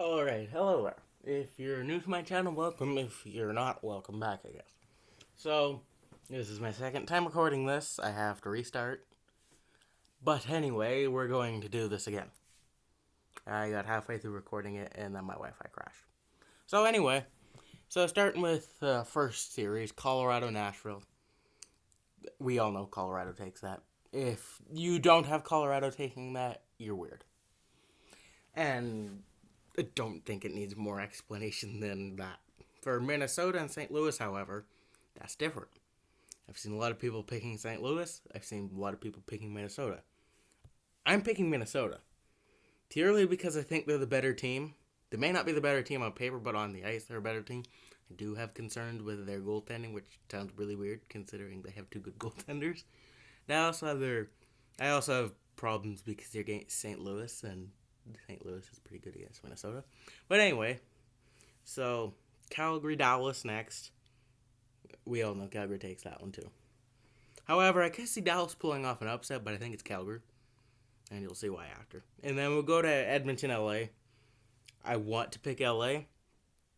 Alright, hello there. If you're new to my channel, welcome. If you're not, welcome back, I guess. So, this is my second time recording this. I have to restart. But anyway, we're going to do this again. I got halfway through recording it, and then my Wi-Fi crashed. So anyway, starting with the first series, Colorado-Nashville. We all know Colorado takes that. If you don't have Colorado taking that, you're weird. And I don't think it needs more explanation than that. For Minnesota and St. Louis, however, that's different. I've seen a lot of people picking St. Louis. I've seen a lot of people picking Minnesota. I'm picking Minnesota. Purely because I think they're the better team. They may not be the better team on paper, but on the ice, they're a better team. I do have concerns with their goaltending, which sounds really weird considering they have two good goaltenders. I also have problems because they're against St. Louis, and St. Louis is pretty good against Minnesota. But anyway, so Calgary, Dallas next. We all know Calgary takes that one too. However, I could see Dallas pulling off an upset, but I think it's Calgary. And you'll see why after. And then we'll go to Edmonton, LA. I want to pick LA,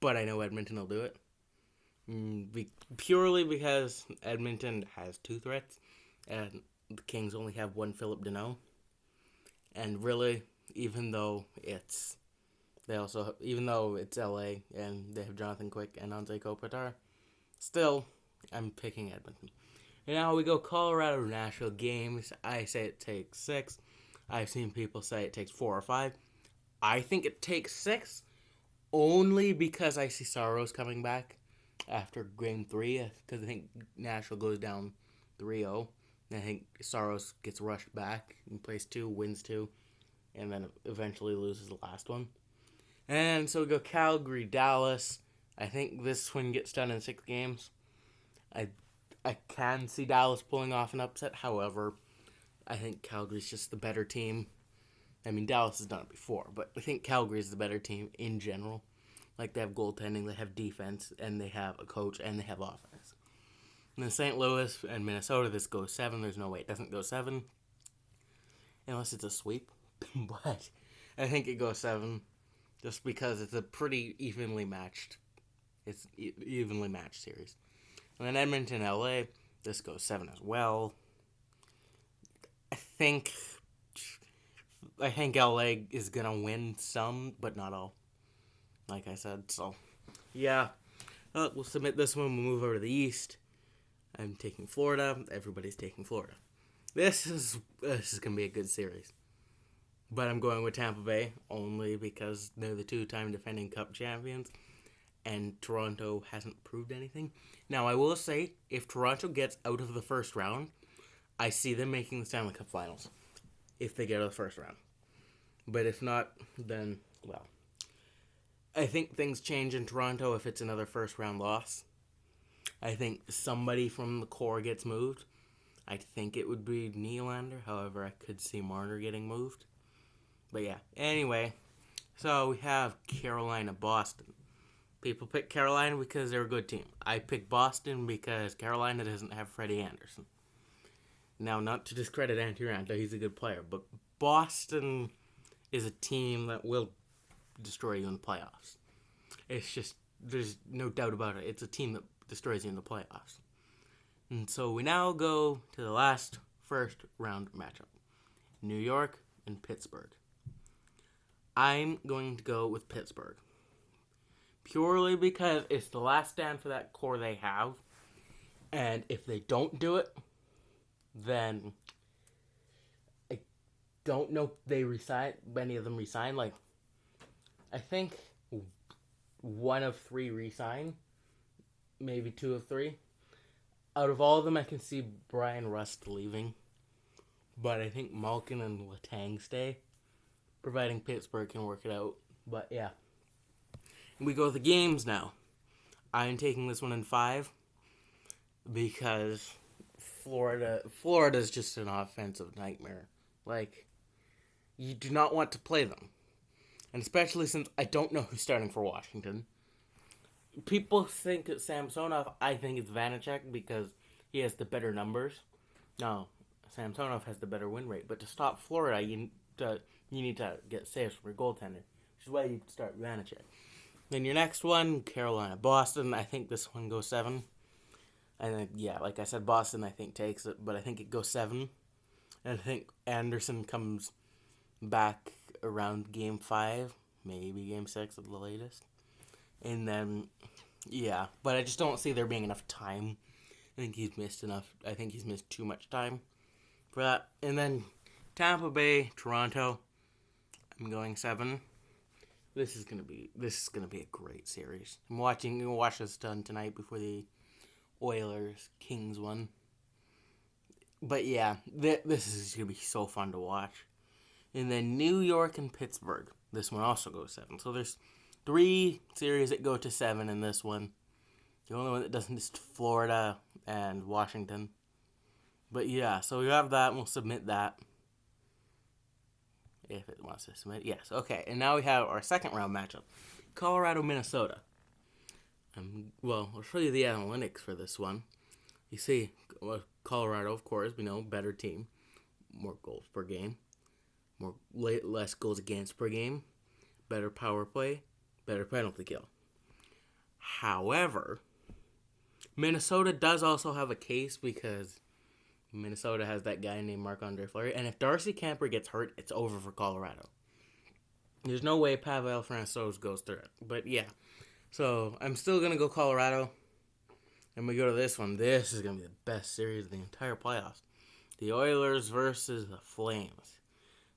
but I know Edmonton will do it. Purely because Edmonton has two threats, and the Kings only have one Philip Deneau. And really, even though it's LA and they have Jonathan Quick and Anze Kopitar, still I'm picking Edmonton. And now we go Colorado Nashville games. I say it takes 6. I've seen people say it takes 4 or 5. I think it takes 6 only because I see Saros coming back after game 3, because I think Nashville goes down 3-0. And I think Saros gets rushed back and plays 2, wins 2, and then eventually loses the last one. And so we go Calgary, Dallas. I think this one gets done in 6 games. I can see Dallas pulling off an upset. However, I think Calgary's just the better team. I mean, Dallas has done it before, but I think Calgary's the better team in general. Like, they have goaltending, they have defense, and they have a coach, and they have offense. And then St. Louis and Minnesota, this goes 7. There's no way it doesn't go 7. Unless it's a sweep. But I think it goes 7. Just because it's a pretty evenly matched series. And then Edmonton, LA, this goes 7 as well. I think LA is going to win some, but not all. Like I said, so yeah. We'll submit this one. We'll move over to the East. I'm taking Florida. Everybody's taking Florida. This is going to be a good series. But I'm going with Tampa Bay only because they're the 2-time defending Cup champions, and Toronto hasn't proved anything. Now, I will say, if Toronto gets out of the first round, I see them making the Stanley Cup Finals if they get out of the first round. But if not, then, well, I think things change in Toronto if it's another first-round loss. I think somebody from the core gets moved. I think it would be Nylander. However, I could see Marner getting moved. But yeah, anyway, so we have Carolina, Boston. People pick Carolina because they're a good team. I pick Boston because Carolina doesn't have Freddie Anderson. Now, not to discredit Antti Raanta, he's a good player, but Boston is a team that will destroy you in the playoffs. It's just, there's no doubt about it. It's a team that destroys you in the playoffs. And so we now go to the last first round matchup. New York and Pittsburgh. I'm going to go with Pittsburgh. Purely because it's the last stand for that core they have. And if they don't do it, then I don't know if they resign, many of them resign. Like, I think 1 of 3 resign. Maybe 2 of 3. Out of all of them, I can see Brian Rust leaving. But I think Malkin and Letang stay, providing Pittsburgh can work it out. But yeah. We go to the games now. I'm taking this one in 5 because Florida's just an offensive nightmare. Like, you do not want to play them. And especially since I don't know who's starting for Washington. People think it's Samsonov. I think it's Vanacek because he has the better numbers. No, Samsonov has the better win rate. But to stop Florida, you need to get saves from your goaltender. which is why you start managing. Then your next one, Carolina, Boston. I think this one goes 7. And then, yeah, like I said, Boston I think takes it, but I think it goes 7. And I think Anderson comes back around game 5, maybe game 6 at the latest. And then, yeah, but I just don't see there being enough time. I think he's missed enough. I think he's missed too much time for that. And then Tampa Bay, Toronto. I'm going 7. This is gonna be a great series. I'm gonna watch this done tonight before the Oilers Kings one. But yeah, this is gonna be so fun to watch. And then New York and Pittsburgh. This one also goes 7. So there's 3 series that go to 7 in this one. The only one that doesn't is Florida and Washington. But yeah, so we have that, and we'll submit that. If it wants to submit. Yes, okay. And now we have our second round matchup. Colorado, Minnesota. Well, I'll show you the analytics for this one. You see, Colorado, of course, we know, better team. More goals per game. Less goals against per game. Better power play. Better penalty kill. However, Minnesota does also have a case because Minnesota has that guy named Marc-Andre Fleury. And if Darcy Kemper gets hurt, it's over for Colorado. There's no way Pavel Francouz goes through it. But yeah. So I'm still going to go Colorado. And we go to this one. This is going to be the best series of the entire playoffs. The Oilers versus the Flames.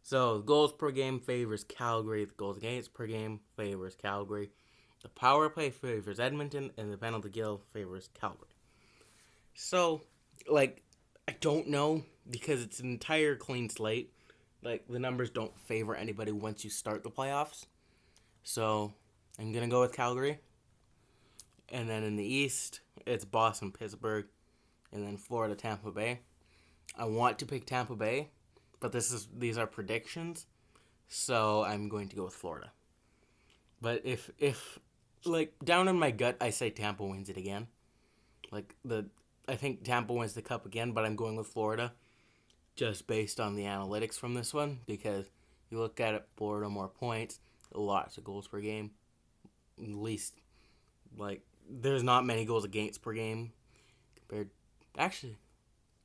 So goals per game favors Calgary. The goals against per game favors Calgary. The power play favors Edmonton. And the penalty kill favors Calgary. So, I don't know, because it's an entire clean slate. The numbers don't favor anybody once you start the playoffs. So, I'm going to go with Calgary. And then in the East, it's Boston, Pittsburgh, and then Florida, Tampa Bay. I want to pick Tampa Bay, but these are predictions, so I'm going to go with Florida. But if down in my gut, I say Tampa wins it again. I think Tampa wins the cup again, but I'm going with Florida just based on the analytics from this one, because you look at it, Florida more points, lots of goals per game. At least, there's not many goals against per game compared. Actually,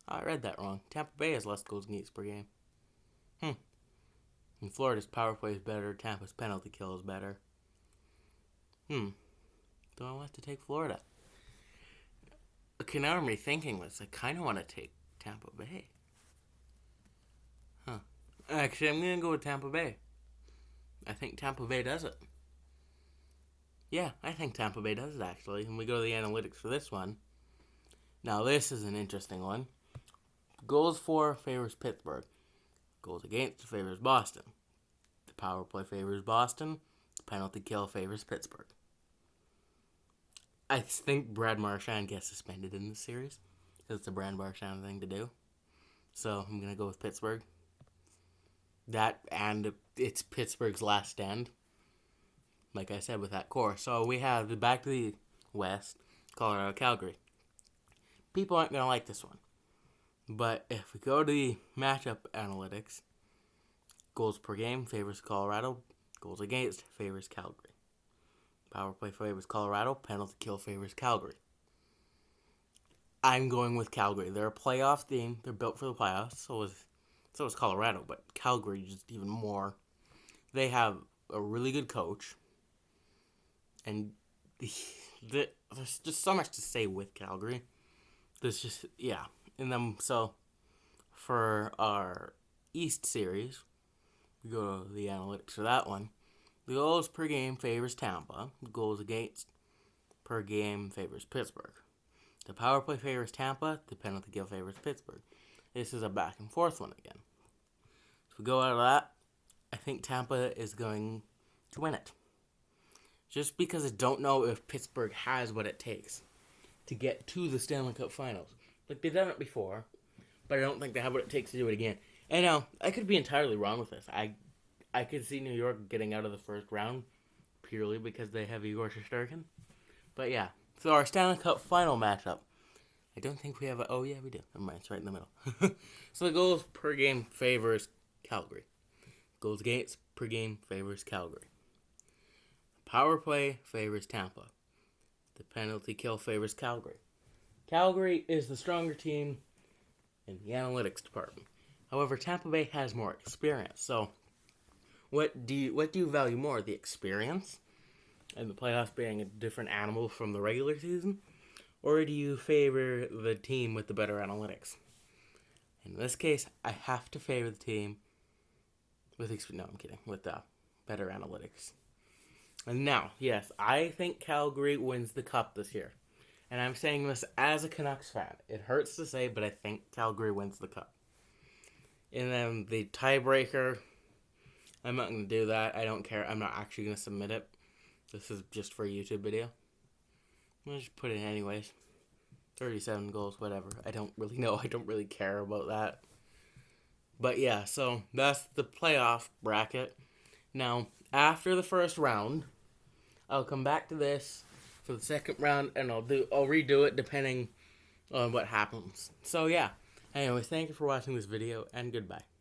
I read that wrong. Tampa Bay has less goals against per game. And Florida's power play is better. Tampa's penalty kill is better. Do I want to take Florida? Okay, now I'm rethinking this. I kind of want to take Tampa Bay. Actually, I'm going to go with Tampa Bay. I think Tampa Bay does it. Yeah, I think Tampa Bay does it, actually. And we go to the analytics for this one. Now, this is an interesting one. Goals for favors Pittsburgh. Goals against favors Boston. The power play favors Boston. The penalty kill favors Pittsburgh. I think Brad Marchand gets suspended in this series. It's a Brad Marchand thing to do. So I'm going to go with Pittsburgh. That, and it's Pittsburgh's last stand. Like I said, with that core. So we have back to the West, Colorado, Calgary. People aren't going to like this one. But if we go to the matchup analytics, goals per game favors Colorado. Goals against favors Calgary. Power play favors Colorado. Penalty kill favors Calgary. I'm going with Calgary. They're a playoff team. They're built for the playoffs. So is Colorado. But Calgary just even more. They have a really good coach. And there's just so much to say with Calgary. There's just, yeah. And then, so, for our East series, we go to the analytics for that one. The goals per game favors Tampa. The goals against per game favors Pittsburgh. The power play favors Tampa. The penalty kill favors Pittsburgh. This is a back and forth one again. If we go out of that, I think Tampa is going to win it. Just because I don't know if Pittsburgh has what it takes to get to the Stanley Cup Finals. They've done it before, but I don't think they have what it takes to do it again. And now, I could be entirely wrong with this. I could see New York getting out of the first round purely because they have Igor Shesterkin. But yeah, so our Stanley Cup final matchup. I don't think we have oh yeah, we do. Never mind, it's right in the middle. So the goals per game favors Calgary. Goals against per game favors Calgary. power play favors Tampa. The penalty kill favors Calgary. Calgary is the stronger team in the analytics department. However, Tampa Bay has more experience. So, what do you value more, the experience and the playoffs being a different animal from the regular season, or do you favor the team with the better analytics? In this case, I have to favor the team with the better analytics. And now, yes, I think Calgary wins the cup this year. And I'm saying this as a Canucks fan. It hurts to say, but I think Calgary wins the cup. And then the tiebreaker, I'm not going to do that. I don't care. I'm not actually going to submit it. This is just for a YouTube video. I'll just put it in anyways. 37 goals, whatever. I don't really know. I don't really care about that. But yeah, so that's the playoff bracket. Now, after the first round, I'll come back to this for the second round, and I'll redo it depending on what happens. So yeah. Anyways, thank you for watching this video, and goodbye.